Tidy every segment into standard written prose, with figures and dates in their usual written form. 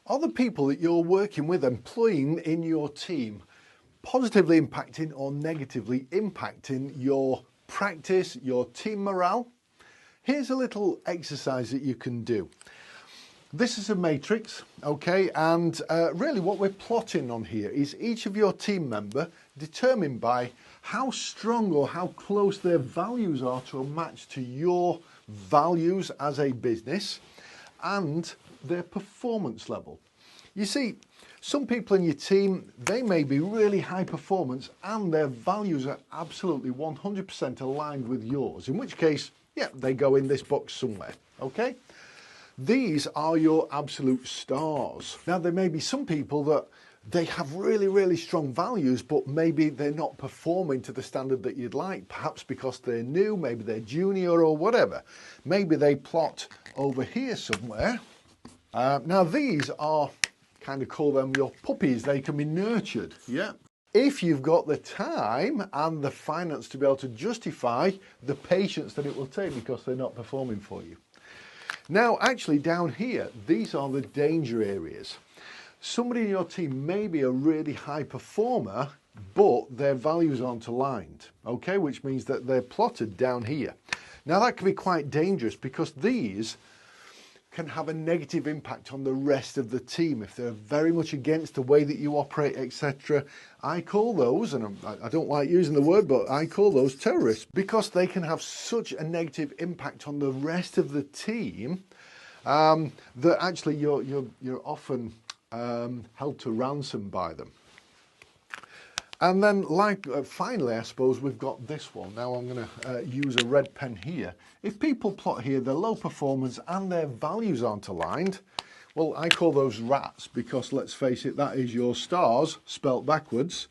Are the people that you're working with, employing in your team, positively impacting or negatively impacting your practice, your team morale? Here's a little exercise that you can do. This is a matrix, okay, and really what we're plotting on here is each of your team member determined by how strong or how close their values are to a match to your values as a business and their performance level. You see, some people in your team, they may be really high performance and their values are absolutely 100% aligned with yours, in which case, yeah, they go in this box somewhere, okay? These are your absolute stars. Now, there may be some people that they have really, really strong values, but maybe they're not performing to the standard that you'd like, perhaps because they're new, maybe they're junior or whatever. Maybe they plot over here somewhere. Now, these are, kind of call them your puppies. They can be nurtured, yeah. If you've got the time and the finance to be able to justify the patience that it will take because they're not performing for you. Now, actually down here, these are the danger areas. Somebody in your team may be a really high performer, but their values aren't aligned, okay? Which means that they're plotted down here. Now, that can be quite dangerous because these can have a negative impact on the rest of the team if they're very much against the way that you operate, etc. I call those, and I don't like using the word, but I call those terrorists because they can have such a negative impact on the rest of the team that actually you're often held to ransom by them. And then, finally, I suppose we've got this one. Now I'm going to use a red pen here. If people plot here their low performance and their values aren't aligned, well, I call those rats because, let's face it, that is your stars spelt backwards.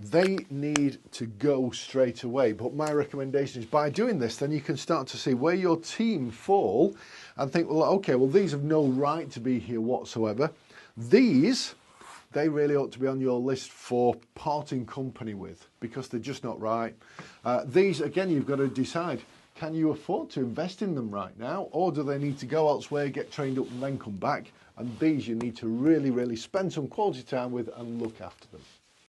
They need to go straight away. But my recommendation is by doing this, then you can start to see where your team fall and think, well, okay, well, these have no right to be here whatsoever. These, they really ought to be on your list for parting company with because they're just not right. These, again, you've got to decide, can you afford to invest in them right now, or do they need to go elsewhere, get trained up and then come back? And these you need to really, really spend some quality time with and look after them.